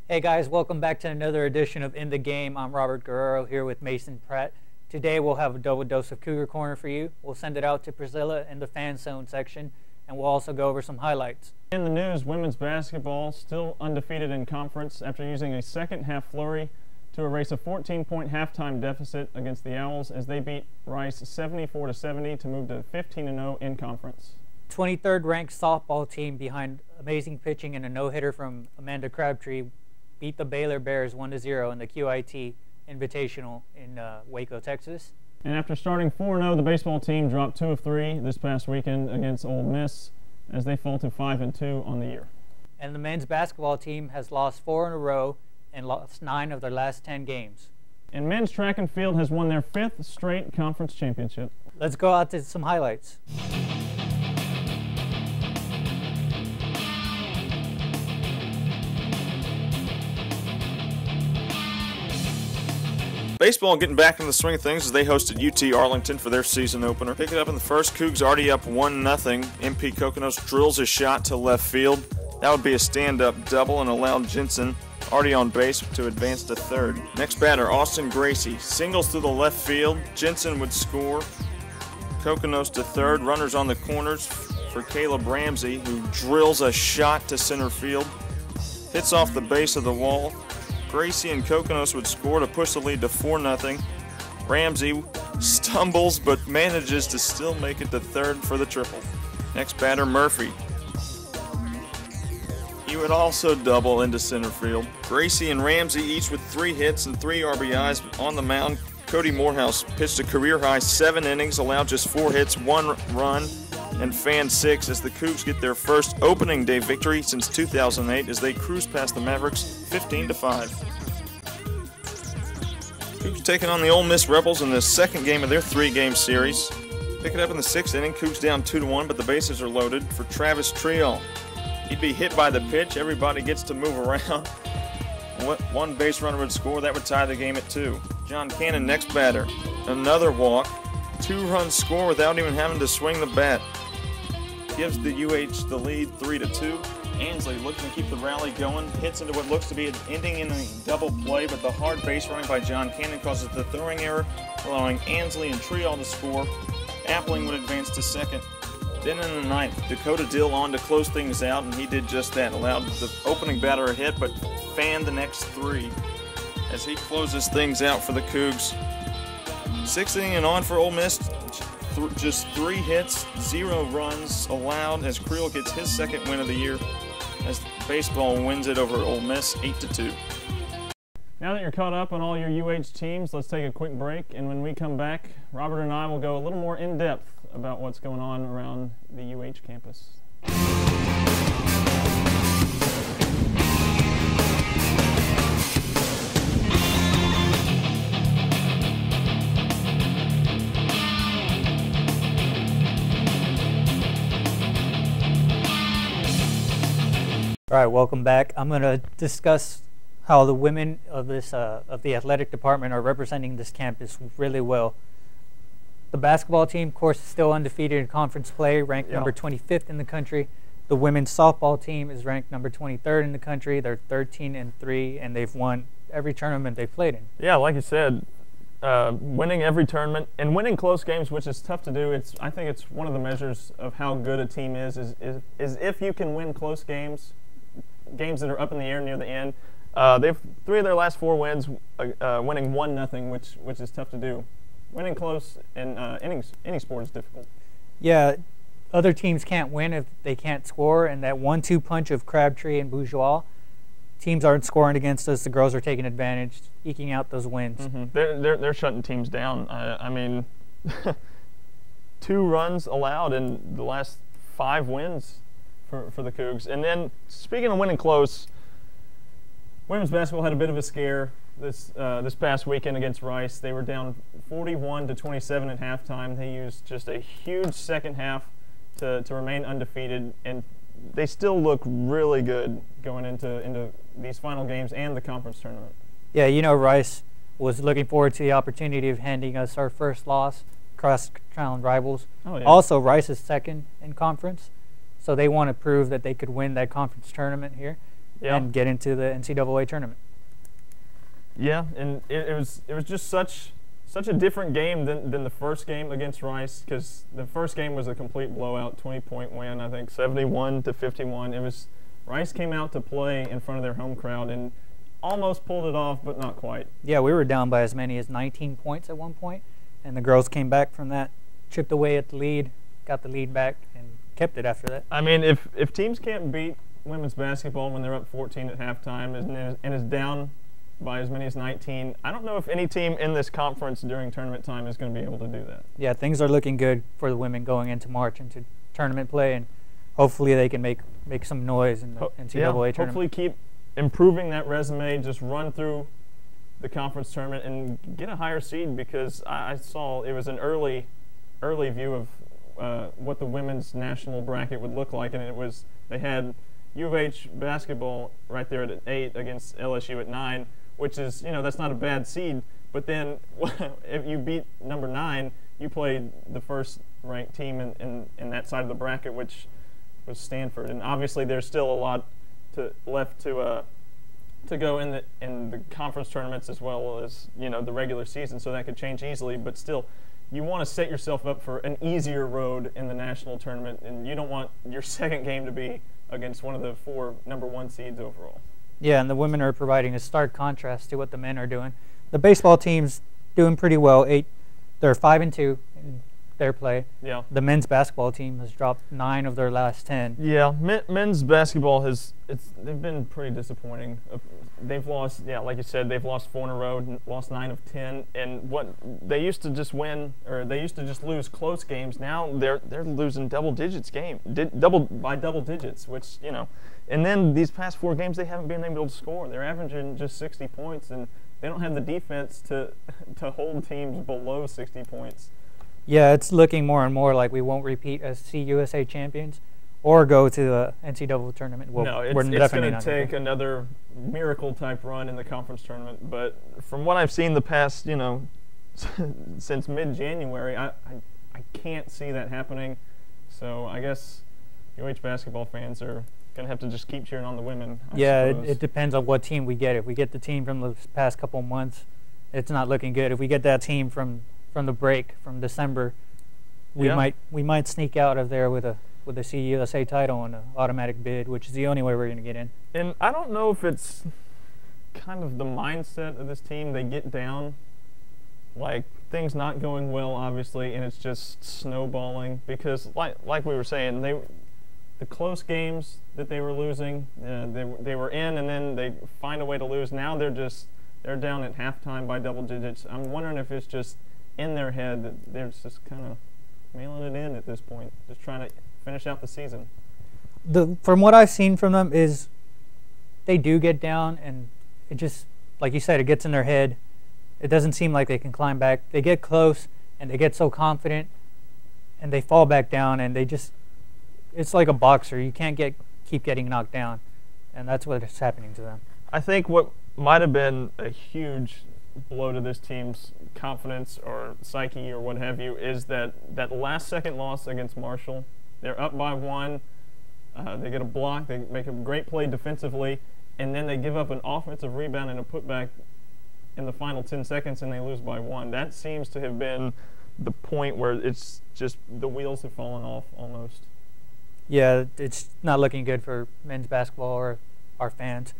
Hey guys, welcome back to another edition of In the Game. I'm Robert Guerrero here with Mason Pratt. Today we'll have a double dose of Cougar Corner for you. We'll send it out to Priscilla in the fan zone section, and we'll also go over some highlights. In the news, women's basketball still undefeated in conference after using a second-half flurry to erase a 14-point halftime deficit against the Owls as they beat Rice 74-70 to move to 15-0 in conference. 23rd ranked softball team behind amazing pitching and a no-hitter from Amanda Crabtree beat the Baylor Bears 1-0 in the QIT Invitational in Waco, Texas. And after starting 4-0, the baseball team dropped 2 of 3 this past weekend against Ole Miss as they fall to 5-2 on the year. And the men's basketball team has lost 4 in a row and lost 9 of their last 10 games. And men's track and field has won their 5th straight conference championship. Let's go out to some highlights. Baseball getting back in the swing of things as they hosted UT Arlington for their season opener. Pick it up in the first. Cougs already up 1-0. MP Kokonos drills a shot to left field. That would be a stand-up double and allow Jensen, already on base, to advance to third. Next batter, Austin Gracie. Singles through the left field. Jensen would score. Kokonos to third. Runners on the corners for Caleb Ramsey, who drills a shot to center field. Hits off the base of the wall. Gracie and Kokonos would score to push the lead to 4-0. Ramsey stumbles but manages to still make it to third for the triple. Next batter, Murphy. He would also double into center field. Gracie and Ramsey each with 3 hits and 3 RBIs on the mound. Cody Morehouse pitched a career-high 7 innings, allowed just 4 hits, 1 run, and fanned 6 as the Cougs get their first opening day victory since 2008 as they cruise past the Mavericks 15-5. Cougs taking on the Ole Miss Rebels in the second game of their 3-game series. Pick it up in the 6th inning. Cougs down 2-1, but the bases are loaded for Travis Triol. He'd be hit by the pitch. Everybody gets to move around. One base runner would score. That would tie the game at 2. John Cannon, next batter. Another walk. 2-run score without even having to swing the bat. Gives the UH the lead 3-2. Ansley looking to keep the rally going. Hits into what looks to be an ending in a double play, but the hard base running by John Cannon causes the throwing error, allowing Ansley and Triol to score. Appling would advance to second. Then in the 9th, Dakota Dill on to close things out, and he did just that. Allowed the opening batter a hit, but fanned the next 3 as he closes things out for the Cougs. 6th inning and on for Ole Miss. Just 3 hits, 0 runs allowed as Creel gets his second win of the year as baseball wins it over Ole Miss 8-2. Now that you're caught up on all your UH teams, let's take a quick break, and when we come back, Robert and I will go a little more in-depth about what's going on around the UH campus. All right, welcome back. I'm going to discuss how the women of this of the athletic department are representing this campus really well. The basketball team, of course, is still undefeated in conference play, ranked number 25th in the country. The women's softball team is ranked number 23rd in the country. They're 13-3, and they've won every tournament they've played in. Yeah, like you said, winning every tournament and winning close games, which is tough to do. I think it's one of the measures of how good a team is if you can win close games that are up in the air near the end. They've 3 of their last 4 wins, winning 1-0, which is tough to do. Winning close in any sport is difficult. Yeah, other teams can't win if they can't score, and that 1-2 punch of Crabtree and Bourgeois, teams aren't scoring against us. The girls are taking advantage, eking out those wins. Mm-hmm. They're shutting teams down. I mean, 2 runs allowed in the last 5 wins for the Cougs. And then, speaking of winning close, women's basketball had a bit of a scare this past weekend against Rice. They were down 41-27 at halftime. They used just a huge second half to remain undefeated, and they still look really good going into these final games and the conference tournament. Yeah, you know, Rice was looking forward to the opportunity of handing us our first loss, cross-town rivals. Oh, yeah. Also, Rice is second in conference, so they want to prove that they could win that conference tournament here. and get into the NCAA tournament. Yeah, and it was just such a different game than the first game against Rice, because the first game was a complete blowout, 20-point win, I think 71-51. It was Rice came out to play in front of their home crowd and almost pulled it off, but not quite. Yeah, we were down by as many as 19 points at one point, and the girls came back from that, chipped away at the lead, got the lead back, and kept it after that. I mean, if teams can't beat women's basketball when they're up 14 at halftime and is down by as many as 19, I don't know if any team in this conference during tournament time is going to be able to do that. Yeah, things are looking good for the women going into March, into tournament play, and hopefully they can make some noise in the NCAA tournament. Hopefully keep improving that resume, just run through the conference tournament and get a higher seed, because I saw it was an early view of what the women's national bracket would look like, and they had U of H basketball right there at 8 against LSU at 9, which is, that's not a bad seed, but then if you beat number 9, you played the first ranked team in that side of the bracket, which was Stanford, and obviously there's still a lot left to go in the conference tournaments as well as the regular season, so that could change easily. But still, you want to set yourself up for an easier road in the national tournament, and you don't want your second game to be against one of the 4 number 1 seeds overall. Yeah, and the women are providing a stark contrast to what the men are doing. The baseball team's doing pretty well. They're 5-2 in their play. Yeah. The men's basketball team has dropped 9 of their last 10. Yeah, men's basketball they've been pretty disappointing. They've lost, like you said, they've lost 4 in a row, lost 9 of 10, and what they used to just win, or they used to just lose close games. Now they're losing double digits, which and then these past 4 games they haven't been able to score. They're averaging just 60 points, and they don't have the defense to hold teams below 60 points. Yeah, it's looking more and more like we won't repeat as CUSA champions or go to the NCAA tournament. Well, no, it's going to take another miracle-type run in the conference tournament. But from what I've seen the past, since mid-January, I can't see that happening. So I guess UH basketball fans are going to have to just keep cheering on the women. It depends on what team we get. If we get the team from the past couple months, it's not looking good. If we get that team from the break from December, we might sneak out of there with a CUSA title and an automatic bid, which is the only way we're going to get in. And I don't know if it's kind of the mindset of this team. They get down, like things not going well, obviously, and it's just snowballing, because like we were saying, the close games that they were losing, they were in, and then they find a way to lose. Now they're down at halftime by double digits. I'm wondering if it's just in their head that they're just kind of mailing it in at this point, just trying to finish out the season. From what I've seen from them is they do get down, and it just, like you said, it gets in their head. It doesn't seem like they can climb back. They get close, and they get so confident, and they fall back down, and it's like a boxer. You can't keep getting knocked down, and that's what's happening to them. I think what might have been a huge blow to this team's confidence or psyche or what have you is that last second loss against Marshall. They're up by 1, they get a block, they make a great play defensively, and then they give up an offensive rebound and a putback in the final 10 seconds, and they lose by 1. That seems to have been the point where it's just the wheels have fallen off almost. Yeah, it's not looking good for men's basketball or our fans.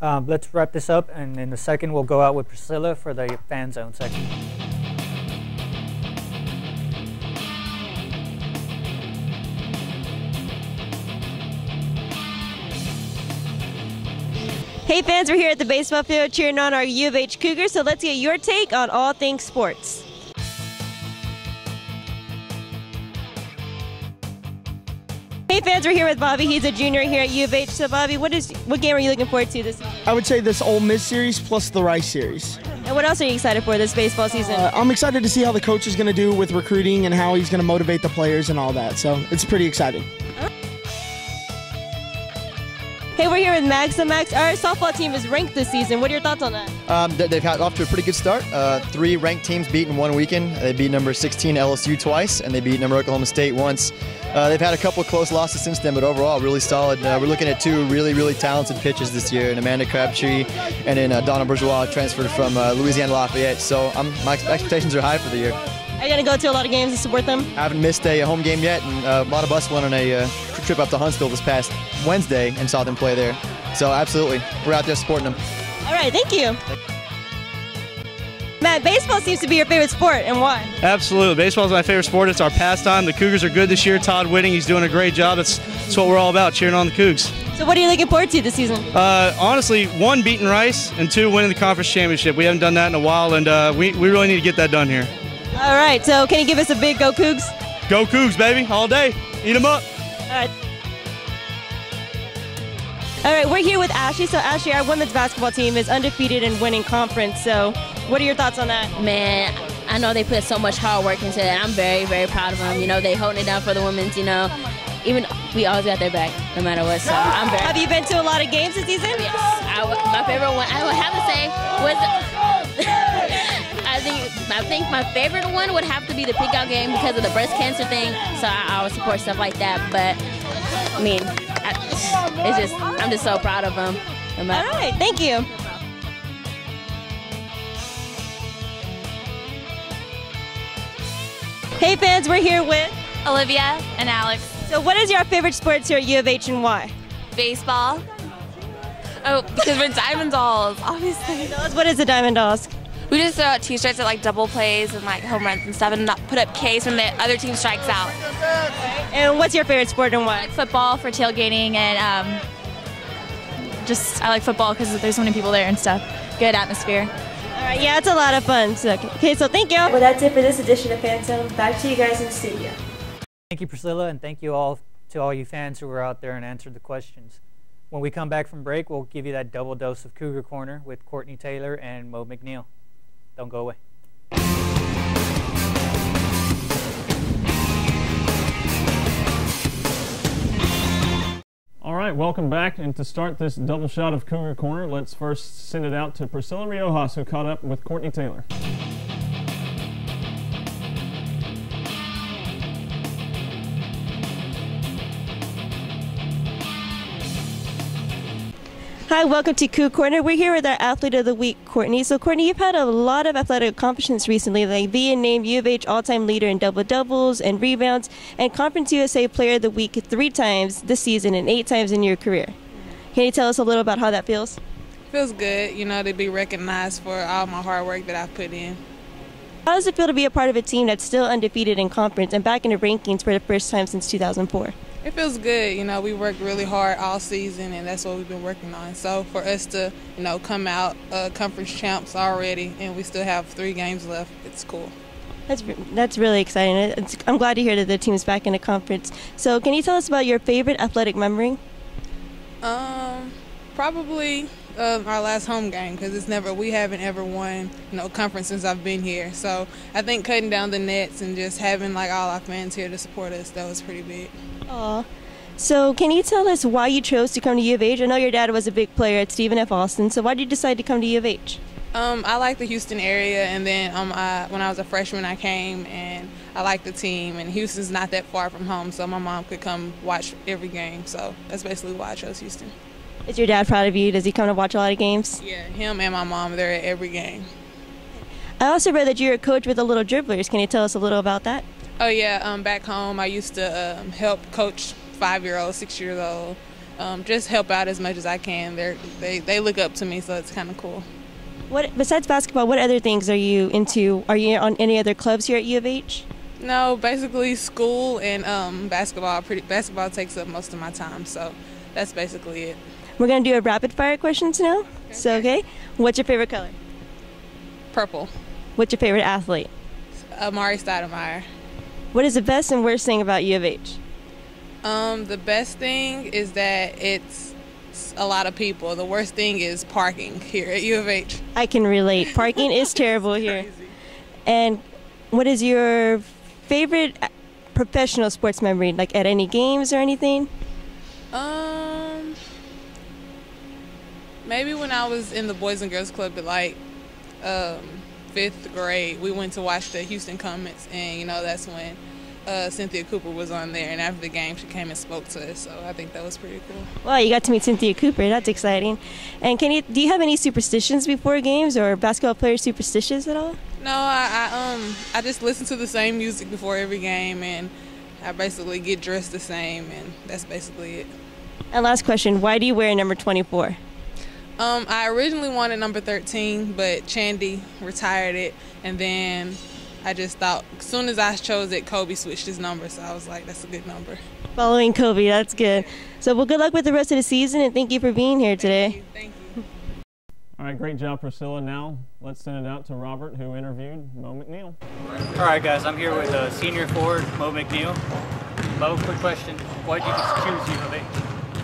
Let's wrap this up, and in the second we'll go out with Priscilla for the Fan Zone section. Hey fans, we're here at the baseball field cheering on our U of H Cougars, so let's get your take on all things sports. Hey fans, we're here with Bobby. He's a junior here at U of H. So Bobby, what game are you looking forward to this season? I would say this Ole Miss series plus the Rice series. And what else are you excited for this baseball season? I'm excited to see how the coach is going to do with recruiting and how he's going to motivate the players and all that. So it's pretty exciting. Hey, Hey, we're here with Max. So Max, our softball team is ranked this season. What are your thoughts on that? They've had off to a pretty good start. 3 ranked teams beat in one weekend. They beat number 16 LSU twice, and they beat number Oklahoma State once. They've had a couple of close losses since then, but overall, really solid. We're looking at 2 really, really talented pitchers this year, and Amanda Crabtree and then Donna Bourgeois, transferred from Louisiana Lafayette. So my expectations are high for the year. Are you going to go to a lot of games to support them? I haven't missed a home game yet, and a lot of us went on a trip up to Huntsville this past Wednesday and saw them play there. So absolutely, we're out there supporting them. All right, thank you. Matt, baseball seems to be your favorite sport, and why? Absolutely. Baseball is my favorite sport. It's our pastime. The Cougars are good this year. Todd Whitting, he's doing a great job. That's what we're all about, cheering on the Cougs. So what are you looking forward to this season? Honestly, 1, beating Rice, and 2, winning the conference championship. We haven't done that in a while, and we really need to get that done here. All right, so can you give us a big Go Cougs? Go Cougs, baby, all day. Eat them up. All right. All right, we're here with Ashley. So Ashley, our women's basketball team is undefeated in winning conference. So what are your thoughts on that? Man, I know they put so much hard work into it. I'm very, very proud of them. You know, they holding it down for the women's, you know. Even we always got their back, no matter what. So I'm very. Have you been to a lot of games this season? Yes. My favorite one, I would have to say, was I think my favorite one would have to be the pickout game because of the breast cancer thing. So I would support stuff like that. But I mean, I'm just so proud of them. All right, thank you. Hey fans, we're here with Olivia and Alex. So what is your favorite sports here at U of H and why? Baseball. Oh, because we're Diamond Dolls, obviously. What is the Diamond Dolls? We just throw out t-shirts at like double plays and like home runs and stuff and not put up Ks when the other team strikes out. And what's your favorite sport and why? I like football for tailgating and I like football because there's so many people there and stuff. Good atmosphere. All right, yeah, it's a lot of fun. So, okay, so thank you. Well, that's it for this edition of Phantom. Back to you guys in the studio. Thank you, Priscilla, and thank you all to all you fans who were out there and answered the questions. When we come back from break, we'll give you that double dose of Cougar Corner with Courtney Taylor and Mo McNeil. Don't go away. All right, welcome back. And to start this double shot of Cougar Corner, let's first send it out to Priscilla Riojas, who caught up with Courtney Taylor. Hi, welcome to Cougar Corner. We're here with our Athlete of the Week, Courtney. So, Courtney, you've had a lot of athletic accomplishments recently, like being named U of H all-time leader in double-doubles and rebounds, and Conference USA Player of the Week 3 times this season and 8 times in your career. Can you tell us a little about how that feels? Feels good, you know, to be recognized for all my hard work that I've put in. How does it feel to be a part of a team that's still undefeated in conference and back in the rankings for the first time since 2004? It feels good. You know, we worked really hard all season, and that's what we've been working on. So for us to, you know, come out conference champs already, and we still have 3 games left, it's cool. That's really exciting. I'm glad to hear that the team's back in the conference. So can you tell us about your favorite athletic memory? Probably our last home game, because we haven't ever won, you know, conference since I've been here. So I think cutting down the nets and just having like all our fans here to support us, that was pretty big. Aw. So can you tell us why you chose to come to U of H? I know your dad was a big player at Stephen F. Austin, so why did you decide to come to U of H? I like the Houston area, and then when I was a freshman I came, and I liked the team, and Houston's not that far from home, so my mom could come watch every game, so that's basically why I chose Houston. Is your dad proud of you? Does he come to watch a lot of games? Yeah, him and my mom, they're at every game. I also read that you're a coach with the Little Dribblers. Can you tell us a little about that? Oh yeah, back home I used to help coach 5-year-olds, 6-year-olds, just help out as much as I can. They look up to me, so it's kind of cool. Besides basketball, what other things are you into? Are you on any other clubs here at U of H? No, basically school and basketball. Basketball takes up most of my time, so that's basically it. We're going to do a rapid fire questions now. Okay. So, okay. What's your favorite color? Purple. What's your favorite athlete? Amari Stoudemire. What is the best and worst thing about U of H? The best thing is that it's a lot of people. The worst thing is parking here at U of H. I can relate. Parking is terrible here. Crazy. And what is your favorite professional sports memory, like at any games or anything? Maybe when I was in the Boys and Girls Club at like 5th grade, we went to watch the Houston Comets, and you know that's when Cynthia Cooper was on there, and after the game she came and spoke to us, so I think that was pretty cool. Wow, you got to meet Cynthia Cooper. That's exciting. And do you have any superstitions before games, or basketball players superstitious at all? No, I just listen to the same music before every game, and I basically get dressed the same, and that's basically it. And last question, why do you wear number 24? I originally wanted number 13, but Chandy retired it, and then I just thought as soon as I chose it, Kobe switched his number, so I was like, that's a good number. Following Kobe, that's good. So, well, good luck with the rest of the season, and thank you for being here today. Thank you. All right, great job, Priscilla. Now let's send it out to Robert, who interviewed Mo McNeil. All right, guys, I'm here with senior forward Mo McNeil. Mo, quick question. Why did you choose U of H?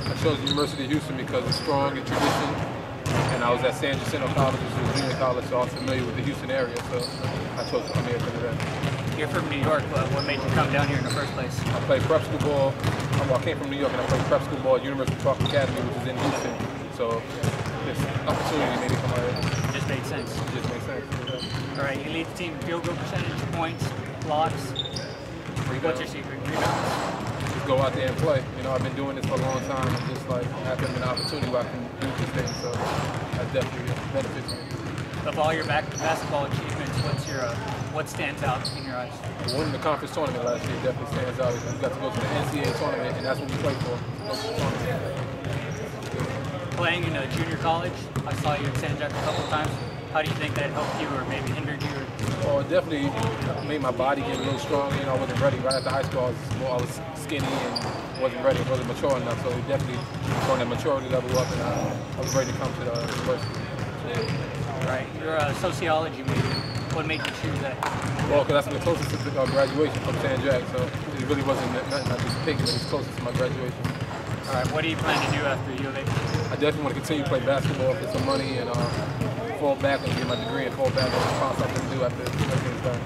I chose University of Houston because it's strong in tradition, and I was at San Jacinto College, which is a junior college, so I was familiar with the Houston area, so I chose to come here to do that. You're from New York, but what made you come down here in the first place? I played prep school ball. I came from New York, and I played prep school ball at University of Park Academy, which is in Houston, so this opportunity made me come out here. It just made sense. It just makes sense. Yeah. All right, you lead the team in field goal percentage, points, blocks. What's your secret? Just go out there and play. You know, I've been doing this for a long time. And just like having an opportunity where I can do these things, so that definitely benefits me. Of all your basketball achievements, what stands out in your eyes? Winning the conference tournament last year definitely stands out. We got to go to the NCAA tournament, and that's what we play for. Playing in a junior college, I saw you at San Jack a couple of times. How do you think that helped you or maybe hindered you? Well, it definitely made my body get a little stronger. You know, I wasn't ready. Right after high school, I was skinny and wasn't ready. I wasn't mature enough. So it definitely brought that maturity level up, and I was ready to come to the university. Right. You're a sociology major. What made you choose that? Well, because that's the closest to graduation from San Jack. So it really wasn't nothing I just picked. It was closest to my graduation. All right. What do you plan to do after U of H? I definitely want to continue to play basketball, get some money, and fall back and get my degree and fall back and find something to do after everything's done.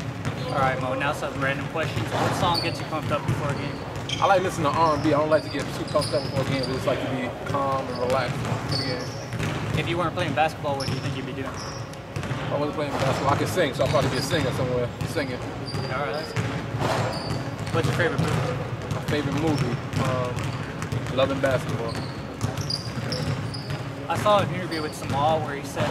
All right, Mo, now some random questions. What song gets you pumped up before a game? I like listening to R&B. I don't like to get too pumped up before a game. I just like to be calm and relaxed for the game. If you weren't playing basketball, what do you think you'd be doing? If I wasn't playing basketball, I could sing, so I'll probably be a singer somewhere, singing. All right, that's good. What's your favorite movie? My favorite movie? Loving Basketball. I saw an interview with Samal where he said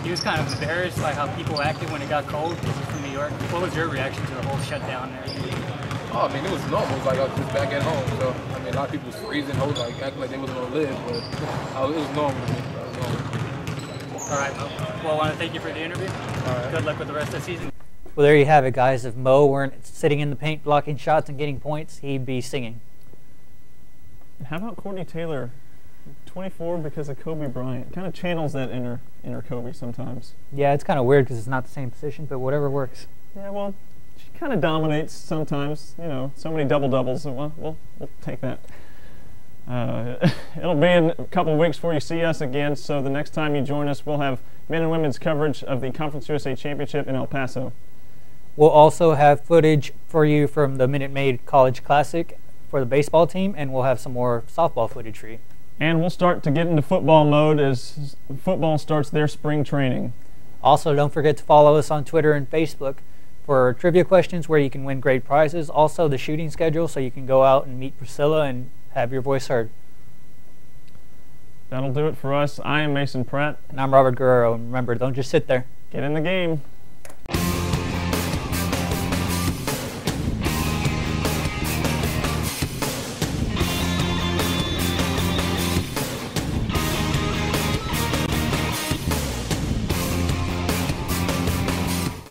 he was kind of embarrassed by how people acted when it got cold because he's from New York. What was your reaction to the whole shutdown there? Oh, I mean, it was normal. It was like I was just back at home. So, I mean, a lot of people was freezing, like acting like they wasn't going to live, but it was normal to me. All right, Mo. Well, I want to thank you for the interview. All right. Good luck with the rest of the season. Well, there you have it, guys. If Mo weren't sitting in the paint blocking shots and getting points, he'd be singing. How about Courtney Taylor? 24 because of Kobe Bryant. Kind of channels that inner Kobe sometimes. Yeah, it's kind of weird because it's not the same position, but whatever works. Yeah, well, she kind of dominates sometimes. You know, so many double-doubles. So we'll take that. It'll be in a couple of weeks before you see us again, so the next time you join us, we'll have men and women's coverage of the Conference USA Championship in El Paso. We'll also have footage for you from the Minute Maid College Classic for the baseball team, and we'll have some more softball footage for you. And we'll start to get into football mode as football starts their spring training. Also, don't forget to follow us on Twitter and Facebook for trivia questions where you can win great prizes. Also, the shooting schedule so you can go out and meet Priscilla and have your voice heard. That'll do it for us. I am Mason Pratt. And I'm Robert Guerrero. And remember, don't just sit there. Get in the game.